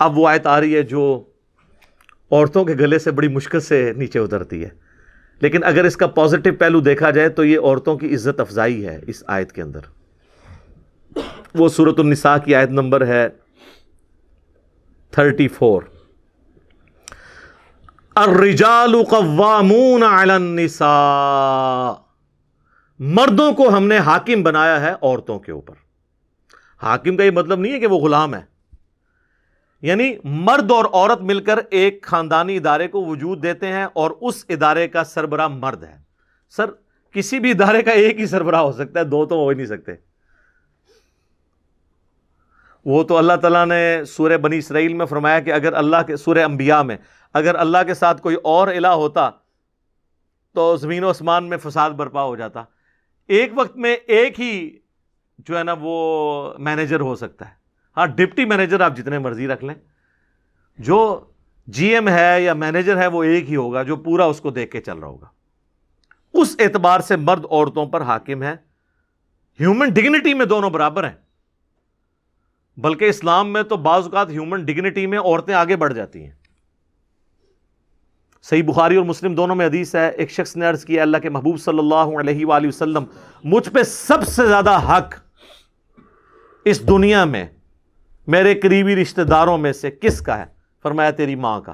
اب وہ آیت آ رہی ہے جو عورتوں کے گلے سے بڑی مشکل سے نیچے اترتی ہے، لیکن اگر اس کا پازیٹو پہلو دیکھا جائے تو یہ عورتوں کی عزت افزائی ہے اس آیت کے اندر۔ وہ سورۃ النساء کی آیت نمبر ہے 34، الرجال قوامون علی النساء، مردوں کو ہم نے حاکم بنایا ہے عورتوں کے اوپر۔ حاکم کا یہ مطلب نہیں ہے کہ وہ غلام ہے، یعنی مرد اور عورت مل کر ایک خاندانی ادارے کو وجود دیتے ہیں اور اس ادارے کا سربراہ مرد ہے۔ سر کسی بھی ادارے کا ایک ہی سربراہ ہو سکتا ہے، دو تو ہو ہی نہیں سکتے۔ وہ تو اللہ تعالیٰ نے سورہ بنی اسرائیل میں فرمایا کہ اگر اللہ کے، سورہ انبیاء میں، اگر اللہ کے ساتھ کوئی اور الہ ہوتا تو زمین و آسمان میں فساد برپا ہو جاتا۔ ایک وقت میں ایک ہی جو ہے نا وہ مینیجر ہو سکتا ہے، ہاں ڈپٹی مینیجر آپ جتنے مرضی رکھ لیں، جو جی ایم ہے یا مینیجر ہے وہ ایک ہی ہوگا جو پورا اس کو دیکھ کے چل رہا ہوگا۔ اس اعتبار سے مرد عورتوں پر حاکم ہے۔ ہیومن ڈگنیٹی میں دونوں برابر ہیں، بلکہ اسلام میں تو بعض اوقات ہیومن ڈگنیٹی میں عورتیں آگے بڑھ جاتی ہیں۔ صحیح بخاری اور مسلم دونوں میں حدیث ہے، ایک شخص نے عرض کیا، اللہ کے محبوب صلی اللہ علیہ وآلہ وسلم، مجھ پہ سب سے زیادہ حق اس دنیا میں میرے قریبی رشتہ داروں میں سے کس کا ہے؟ فرمایا تیری ماں کا۔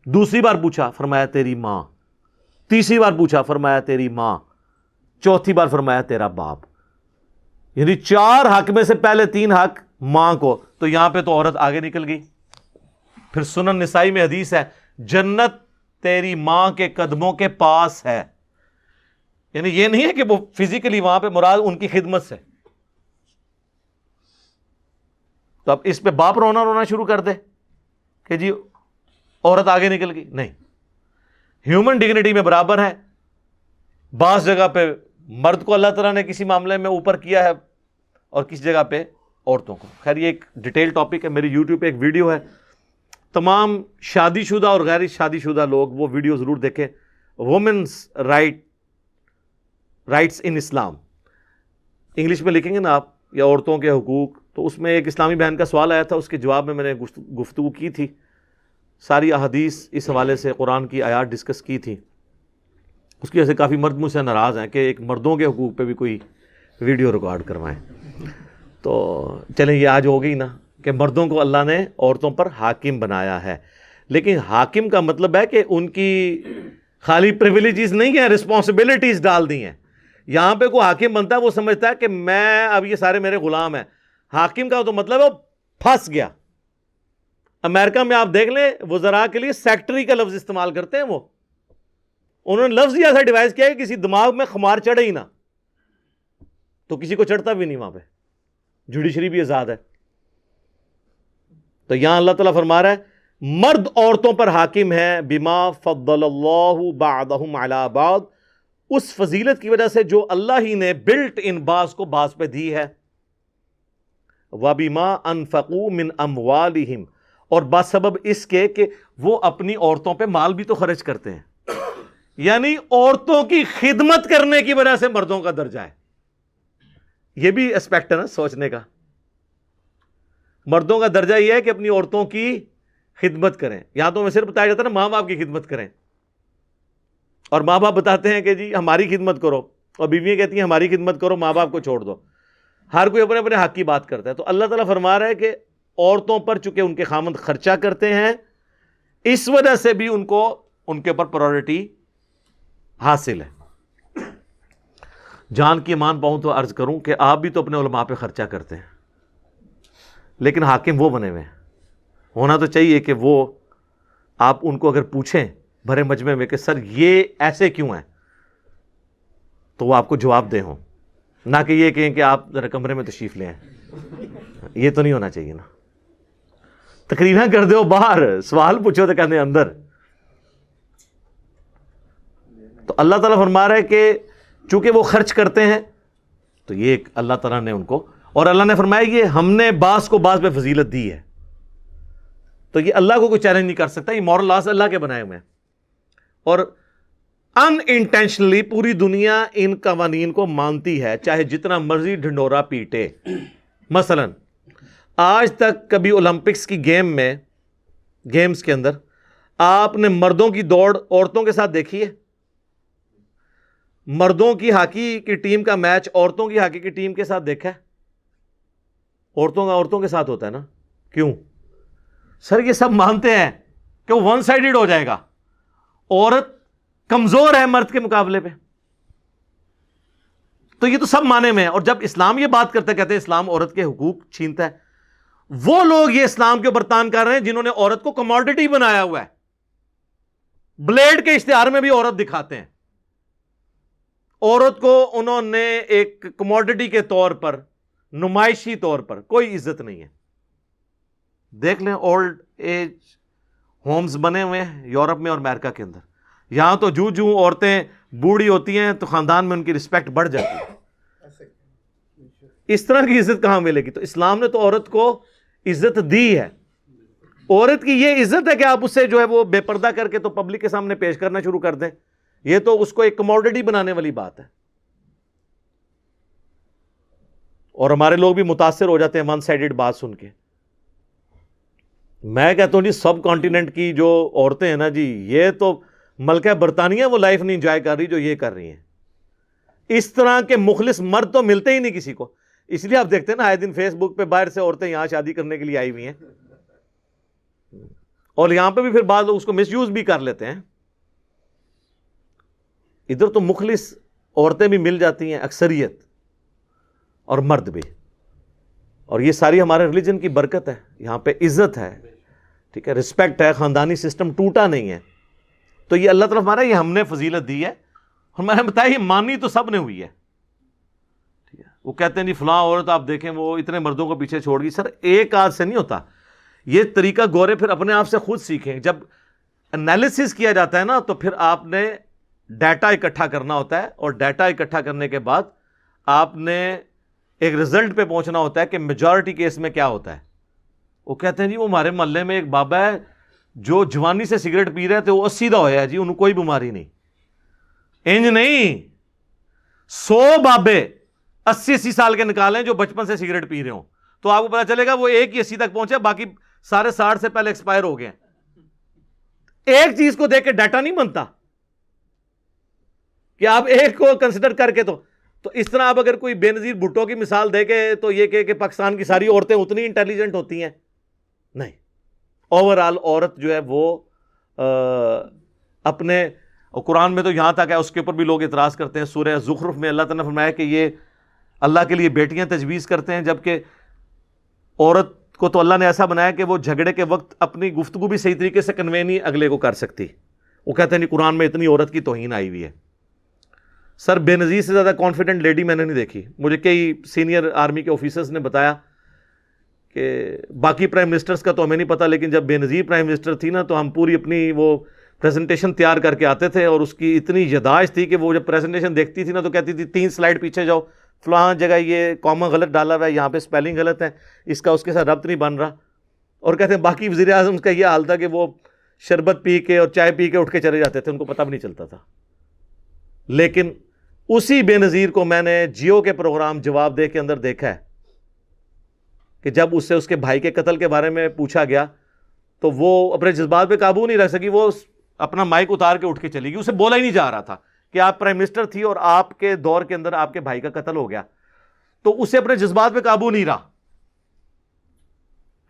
دوسری بار پوچھا، فرمایا تیری ماں۔ تیسری بار پوچھا، فرمایا تیری ماں۔ چوتھی بار فرمایا تیرا باپ۔ یعنی 4 حق میں سے پہلے 3 حق ماں کو، تو یہاں پہ تو عورت آگے نکل گئی۔ پھر سنن نسائی میں حدیث ہے، جنت تیری ماں کے قدموں کے پاس ہے۔ یعنی یہ نہیں ہے کہ وہ فزیکلی وہاں پہ، مراد ان کی خدمت سے۔ تو اب اس پہ باپ رونا شروع کر دے کہ جی عورت آگے نکل گئی، نہیں، ہیومن ڈگنیٹی میں برابر ہے۔ بعض جگہ پہ مرد کو اللہ تعالیٰ نے کسی معاملے میں اوپر کیا ہے اور کسی جگہ پہ عورتوں کو۔ خیر یہ ایک ڈیٹیل ٹاپک ہے، میری یوٹیوب پہ ایک ویڈیو ہے، تمام شادی شدہ اور غیر شادی شدہ لوگ وہ ویڈیو ضرور دیکھیں، وومنس رائٹس ان اسلام، انگلش میں لکھیں گے نا آپ، یا عورتوں کے حقوق، تو اس میں ایک اسلامی بہن کا سوال آیا تھا، اس کے جواب میں نے گفتگو کی تھی، ساری احادیث اس حوالے سے قرآن کی آیات ڈسکس کی تھی۔ اس کی وجہ سے کافی مرد مجھ سے ناراض ہیں کہ ایک مردوں کے حقوق پہ بھی کوئی ویڈیو ریکارڈ کروائیں۔ تو چلیں یہ آج ہو گئی نا کہ مردوں کو اللہ نے عورتوں پر حاکم بنایا ہے، لیکن حاکم کا مطلب ہے کہ ان کی خالی پریویلیجز نہیں ہیں، رسپانسبلٹیز ڈال دی ہیں۔ یہاں پہ کوئی حاکم بنتا ہے وہ سمجھتا ہے کہ میں اب یہ سارے میرے غلام ہیں۔ حاکم کا تو مطلب ہے وہ پھنس گیا۔ امریکہ میں آپ دیکھ لیں وزراء کے لیے سیکٹری کا لفظ استعمال کرتے ہیں، وہ انہوں نے لفظ ہی ایسا ڈیوائز کیا کہ کسی دماغ میں خمار چڑھے ہی نہ، تو کسی کو چڑھتا بھی نہیں وہاں پہ، جوڈیشری بھی آزاد ہے۔ تو یہاں اللہ تعالیٰ فرما رہا ہے مرد عورتوں پر حاکم ہے، بما فضل اللہ بعضهم علی بعض، اس فضیلت کی وجہ سے جو اللہ ہی نے بلٹ ان بعض کو بعض پہ دی ہے، وبما انفقوا من اموالہم، اور بسبب اس کے کہ وہ اپنی عورتوں پہ مال بھی تو خرچ کرتے ہیں، یعنی عورتوں کی خدمت کرنے کی وجہ سے مردوں کا درجہ ہے۔ یہ بھی اسپیکٹ ہے نا سوچنے کا۔ مردوں کا درجہ یہ ہے کہ اپنی عورتوں کی خدمت کریں۔ یہاں تو ہمیں صرف بتایا جاتا ہے نا ماں باپ کی خدمت کریں، اور ماں باپ بتاتے ہیں کہ جی ہماری خدمت کرو، اور بیویاں کہتی ہیں ہماری خدمت کرو، ماں باپ کو چھوڑ دو۔ ہر کوئی اپنے اپنے حق کی بات کرتا ہے۔ تو اللہ تعالیٰ فرما رہا ہے کہ عورتوں پر چونکہ ان کے خامند خرچہ کرتے ہیں، اس وجہ سے بھی ان کو ان کے اوپر پرائورٹی حاصل ہے۔ جان کی امان پاؤں تو عرض کروں کہ آپ بھی تو اپنے علماء پہ خرچہ کرتے ہیں، لیکن حاکم وہ بنے ہوئے ہیں۔ ہونا تو چاہیے کہ وہ آپ ان کو اگر پوچھیں بھرے مجمع میں کہ سر یہ ایسے کیوں ہیں، تو وہ آپ کو جواب دے ہوں، نہ کہ یہ کہیں کہ آپ ذرا کمرے میں تشریف لے آئیں۔ یہ تو نہیں ہونا چاہیے نا، تقریریں کر دو باہر، سوال پوچھو تو کہنے اندر۔ تو اللہ تعالیٰ فرما رہا ہے کہ چونکہ وہ خرچ کرتے ہیں تو یہ ایک اللہ تعالیٰ نے ان کو، اور اللہ نے فرمایا یہ ہم نے بعض کو بعض پہ فضیلت دی ہے، تو یہ اللہ کو کوئی چیلنج نہیں کر سکتا، یہ مورل لاز اللہ کے بنائے ہوئے ہیں۔ اور ان انٹینشنلی پوری دنیا ان قوانین کو مانتی ہے، چاہے جتنا مرضی ڈھنڈورا پیٹے۔ مثلا آج تک کبھی اولمپکس کی گیمز کے اندر آپ نے مردوں کی دوڑ عورتوں کے ساتھ دیکھی ہے؟ مردوں کی ہاکی کی ٹیم کا میچ عورتوں کی ہاکی کی ٹیم کے ساتھ دیکھا ہے؟ عورتوں کے ساتھ ہوتا ہے نا. کیوں؟ سر یہ سب مانتے ہیں کہ وہ ون سائیڈڈ ہو جائے گا, عورت کمزور ہے مرد کے مقابلے پہ. تو یہ تو سب مانے میں ہے. اور جب اسلام یہ بات کرتا ہے, کہتے ہیں اسلام عورت کے حقوق چھینتا ہے, وہ لوگ یہ اسلام کے اوپر تان کر رہے ہیں جنہوں نے عورت کو کموڈٹی بنایا ہوا ہے. بلیڈ کے اشتہار میں بھی عورت دکھاتے ہیں. عورت کو انہوں نے ایک کموڈٹی کے طور پر, نمائشی طور پر, کوئی عزت نہیں ہے. دیکھ لیں اولڈ ایج ہومز بنے ہوئے ہیں یورپ میں اور امریکہ کے اندر. یہاں تو جو عورتیں بوڑھی ہوتی ہیں تو خاندان میں ان کی رسپیکٹ بڑھ جاتی ہے. اس طرح کی عزت کہاں ملے گی؟ تو اسلام نے تو عورت کو عزت دی ہے. عورت کی یہ عزت ہے کہ آپ اسے جو ہے وہ بے پردہ کر کے تو پبلک کے سامنے پیش کرنا شروع کر دیں. یہ تو اس کو ایک کموڈٹی بنانے والی بات ہے. اور ہمارے لوگ بھی متاثر ہو جاتے ہیں ون سائیڈڈ بات سن کے. میں کہتا ہوں جی سب کانٹیننٹ کی جو عورتیں ہیں نا جی, یہ تو ملکہ برطانیہ وہ لائف نہیں انجوائے کر رہی جو یہ کر رہی ہیں. اس طرح کے مخلص مرد تو ملتے ہی نہیں کسی کو. اس لیے آپ دیکھتے ہیں نا آئے دن فیس بک پہ باہر سے عورتیں یہاں شادی کرنے کے لیے آئی ہوئی ہیں, اور یہاں پہ بھی پھر بعض لوگ اس کو مس یوز بھی کر لیتے ہیں. ادھر تو مخلص عورتیں بھی مل جاتی ہیں اکثریت, اور مرد بھی. اور یہ ساری ہمارے ریلیجن کی برکت ہے. یہاں پہ عزت ہے, ٹھیک ہے, رسپیکٹ ہے, خاندانی سسٹم ٹوٹا نہیں ہے. تو یہ اللہ تعالیٰ ہمارا, یہ ہم نے فضیلت دی ہے. اور میں نے بتایا یہ مانی تو سب نے ہوئی ہے. ٹھیک ہے, وہ کہتے ہیں نہیں فلاں عورت آپ دیکھیں وہ اتنے مردوں کو پیچھے چھوڑ گئی. سر ایک آدھ سے نہیں ہوتا یہ طریقہ. گورے پھر اپنے آپ سے خود سیکھیں. جب انالیسس کیا جاتا ہے نا تو پھر آپ نے ڈیٹا اکٹھا کرنا ہوتا ہے, اور ڈیٹا اکٹھا کرنے کے بعد آپ نے ایک رزلٹ پہ پہنچنا ہوتا ہے کہ میجورٹی کیس میں کیا ہوتا ہے. وہ کہتے ہیں جی وہ ہمارے محلے میں ایک بابا ہے جو جوانی سے سگریٹ پی رہے تھے, وہ 80 دا ہویا ہے جی, انہوں کوئی بیماری نہیں. انج نہیں, 100 بابے 80 سال کے نکالیں جو بچپن سے سگریٹ پی رہے ہوں, تو آپ کو پتا چلے گا وہ ایک ہی 80 تک پہنچے, باقی سارے 60 سے پہلے ایکسپائر ہو گئے. ایک چیز کو دیکھ کے ڈیٹا نہیں بنتا کہ آپ ایک کو کنسیڈر کر کے. تو اس طرح آپ اگر کوئی بے نظیر بھٹو کی مثال دے کے تو یہ کہ پاکستان کی ساری عورتیں اتنی انٹیلیجنٹ ہوتی ہیں, نہیں. اوور آل عورت جو ہے وہ اپنے, قرآن میں تو یہاں تک ہے, اس کے اوپر بھی لوگ اعتراض کرتے ہیں. سورہ زخرف میں اللہ تعالیٰ نے فرمایا کہ یہ اللہ کے لیے بیٹیاں تجویز کرتے ہیں, جبکہ عورت کو تو اللہ نے ایسا بنایا کہ وہ جھگڑے کے وقت اپنی گفتگو بھی صحیح طریقے سے کنوے نہیں اگلے کو کر سکتی. وہ کہتے ہیں نہیں قرآن میں اتنی عورت کی توہین آئی ہوئی ہے. سر بے نظیر سے زیادہ کانفیڈنٹ لیڈی میں نے نہیں دیکھی. مجھے کئی سینئر آرمی کے آفیسرز نے بتایا کہ باقی پرائم منسٹرز کا تو ہمیں نہیں پتا, لیکن جب بے نظیر پرائم منسٹر تھی نا تو ہم پوری اپنی وہ پریزنٹیشن تیار کر کے آتے تھے, اور اس کی اتنی یاداشت تھی کہ وہ جب پریزنٹیشن دیکھتی تھی نا تو کہتی تھی 3 سلائڈ پیچھے جاؤ, فلاں جگہ یہ کامہ غلط ڈالا ہوا ہے, یہاں پہ اسپیلنگ غلط ہے, اس کا اس کے ساتھ ربط نہیں بن رہا. اور کہتے ہیں باقی وزیر اعظم کا یہ حال تھا کہ وہ شربت پی کے اور چائے پی کے اٹھ کے چلے جاتے تھے, ان کو پتہ بھی نہیں چلتا تھا. لیکن اسی بے نظیر کو میں نے جیو کے پروگرام جواب دے کے اندر دیکھا ہے کہ جب اس سے اس کے بھائی کے قتل کے بارے میں پوچھا گیا تو وہ اپنے جذبات پہ قابو نہیں رکھ سکی, وہ اپنا مائک اتار کے اٹھ کے چلی گئی. اسے بولا ہی نہیں جا رہا تھا کہ آپ پرائم منسٹر تھی اور آپ کے دور کے اندر آپ کے بھائی کا قتل ہو گیا, تو اسے اپنے جذبات پہ قابو نہیں رہا,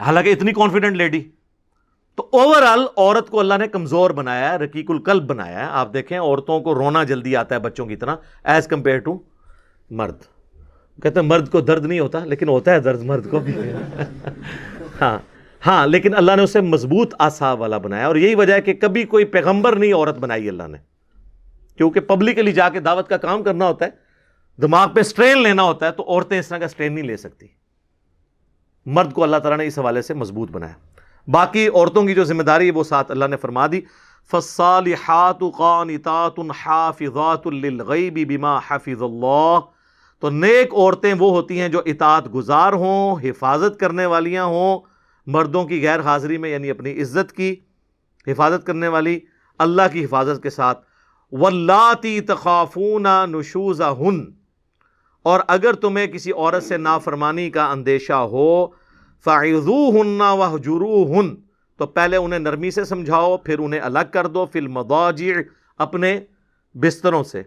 حالانکہ اتنی کانفیڈنٹ لیڈی. تو اوور آل عورت کو اللہ نے کمزور بنایا ہے, رقیق القلب بنایا ہے. آپ دیکھیں عورتوں کو رونا جلدی آتا ہے بچوں کی طرح ایز کمپیئر ٹو مرد. کہتے ہیں مرد کو درد نہیں ہوتا, لیکن ہوتا ہے درد مرد کو بھی. ہاں لیکن اللہ نے اسے مضبوط اعصاب والا بنایا, اور یہی وجہ ہے کہ کبھی کوئی پیغمبر نہیں عورت بنائی اللہ نے, کیونکہ پبلکلی جا کے دعوت کا کام کرنا ہوتا ہے, دماغ پہ سٹرین لینا ہوتا ہے, تو عورتیں اس طرح کا سٹرین نہیں لے سکتی. مرد کو اللہ تعالیٰ نے اس حوالے سے مضبوط بنایا. باقی عورتوں کی جو ذمہ داری ہے وہ ساتھ اللہ نے فرما دی, فَالصَّالِحَاتُ قَانِتَاتٌ حَافِظَاتٌ لِلْغَيْبِ بِمَا حَفِظَ اللَّهُ. تو نیک عورتیں وہ ہوتی ہیں جو اطاعت گزار ہوں, حفاظت کرنے والیاں ہوں, مردوں کی غیر حاضری میں, یعنی اپنی عزت کی حفاظت کرنے والی اللہ کی حفاظت کے ساتھ. وَاللَّاتِي تَخَافُونَ نُشُوزَهُنَّ. اور اگر تمہیں کسی عورت سے نافرمانی کا اندیشہ ہو فَعِظُوهُنَّ وَاهْجُرُوهُنَّ، تو پہلے انہیں نرمی سے سمجھاؤ، پھر انہیں الگ کر دو، فی المضاجع، اپنے بستروں سے،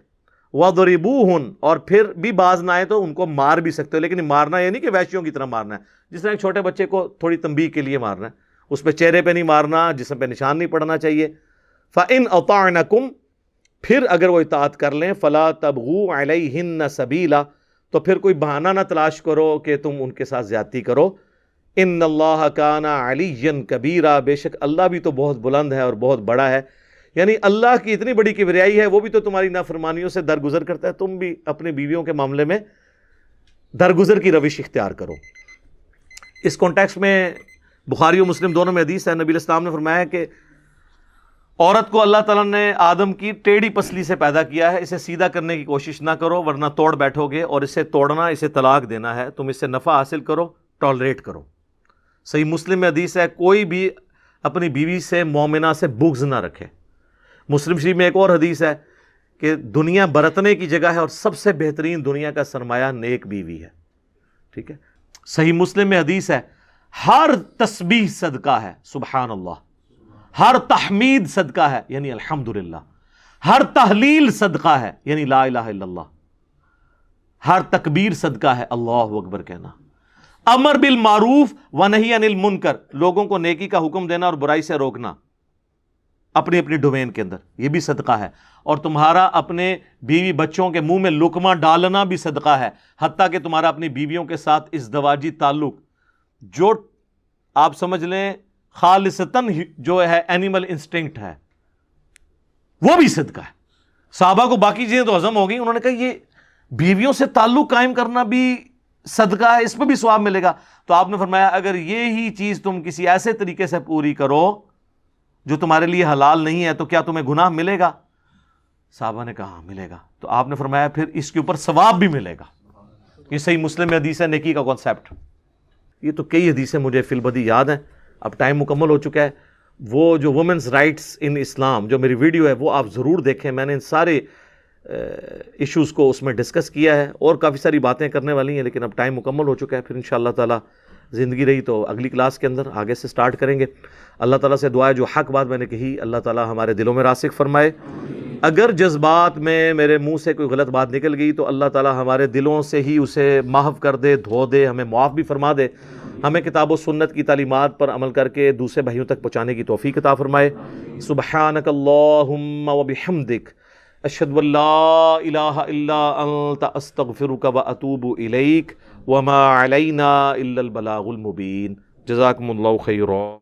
وَضْرِبُوهُنَّ، اور پھر بھی باز نہ آئے تو ان کو مار بھی سکتے ہو، لیکن مارنا یہ نہیں کہ وحشیوں کی طرح مارنا ہے، جس طرح ایک چھوٹے بچے کو تھوڑی تنبیہ کے لیے مارنا ہے، اس پہ چہرے پہ نہیں مارنا، جسم پہ نشان نہیں پڑنا چاہیے۔ فَإِنْ أَطَعْنَكُمْ، پھر اگر وہ اطاعت کر لیں، فَلَا تَبْغُوا عَلَيْهِنَّ سَبِيلًا، تو پھر کوئی بہانہ نہ تلاش کرو کہ تم ان کے ساتھ زیادتی کرو۔ ان اللہ کان علیٰ کبیرا، بے شک اللہ بھی تو بہت بلند ہے اور بہت بڑا ہے، یعنی اللہ کی اتنی بڑی کبریائی ہے، وہ بھی تو تمہاری نافرمانیوں سے درگزر کرتا ہے، تم بھی اپنی بیویوں کے معاملے میں درگزر کی روش اختیار کرو۔ اس کانٹیکسٹ میں بخاری و مسلم دونوں میں حدیث ہے، نبی علیہ السلام نے فرمایا کہ عورت کو اللہ تعالیٰ نے آدم کی ٹیڑھی پسلی سے پیدا کیا ہے، اسے سیدھا کرنے کی کوشش نہ کرو ورنہ توڑ بیٹھو گے، اور اسے توڑنا، اسے طلاق دینا ہے، تم اس سے نفع حاصل کرو، ٹالریٹ کرو۔ صحیح مسلم میں حدیث ہے، کوئی بھی اپنی بیوی سے مومنہ سے بغض نہ رکھے۔ مسلم شریف میں ایک اور حدیث ہے کہ دنیا برتنے کی جگہ ہے اور سب سے بہترین دنیا کا سرمایہ نیک بیوی ہے، ٹھیک ہے۔ صحیح مسلم میں حدیث ہے، ہر تسبیح صدقہ ہے، سبحان اللہ، ہر تحمید صدقہ ہے، یعنی الحمدللہ، ہر تحلیل صدقہ ہے، یعنی لا الہ الا اللہ، ہر تکبیر صدقہ ہے، اللہ اکبر کہنا، امر بالمعروف ونہی عن المنکر، لوگوں کو نیکی کا حکم دینا اور برائی سے روکنا اپنی اپنی ڈومین کے اندر، یہ بھی صدقہ ہے، اور تمہارا اپنے بیوی بچوں کے منہ میں لقمہ ڈالنا بھی صدقہ ہے، حتیٰ کہ تمہارا اپنی بیویوں کے ساتھ ازدواجی تعلق جو آپ سمجھ لیں خالصتاً جو ہے اینیمل انسٹنکٹ ہے، وہ بھی صدقہ ہے۔ صحابہ کو باقی چیزیں تو ہضم ہو گئی، انہوں نے کہا یہ بیویوں سے تعلق قائم کرنا بھی صدقہ ہے، اس پہ بھی ثواب ملے گا۔ تو آپ نے فرمایا اگر یہی چیز تم کسی ایسے طریقے سے پوری کرو جو تمہارے لیے حلال نہیں ہے تو کیا تمہیں گناہ ملے گا؟ صحابہ نے کہا ہاں ملے گا۔ تو آپ نے فرمایا پھر اس کے اوپر ثواب بھی ملے گا۔ یہ صحیح مسلم میں حدیث ہے، نیکی کا کانسیپٹ۔ یہ تو کئی حدیثیں مجھے فی البدی یاد ہیں، اب ٹائم مکمل ہو چکا ہے۔ وہ جو وومنز رائٹس ان اسلام جو میری ویڈیو ہے وہ آپ ضرور دیکھیں، میں نے ان سارے ایشوز کو اس میں ڈسکس کیا ہے، اور کافی ساری باتیں کرنے والی ہیں، لیکن اب ٹائم مکمل ہو چکا ہے۔ پھر انشاءاللہ تعالی زندگی رہی تو اگلی کلاس کے اندر آگے سے سٹارٹ کریں گے۔ اللہ تعالیٰ سے دعا ہے جو حق بات میں نے کہی اللہ تعالیٰ ہمارے دلوں میں راسخ فرمائے، اگر جذبات میں میرے منہ سے کوئی غلط بات نکل گئی تو اللہ تعالیٰ ہمارے دلوں سے ہی اسے محو کر دے، دھو دے، ہمیں معاف بھی فرما دے، ہمیں کتاب و سنت کی تعلیمات پر عمل کر کے دوسرے بھائیوں تک پہنچانے کی توفیق عطا فرمائے۔ سبحانک اللہم وبحمدک، اشہد ان لا الہ الا انت، استغفرک واتوب الیک، وما علینا الا البلاغ المبین۔ جزاکم اللہ خیرا۔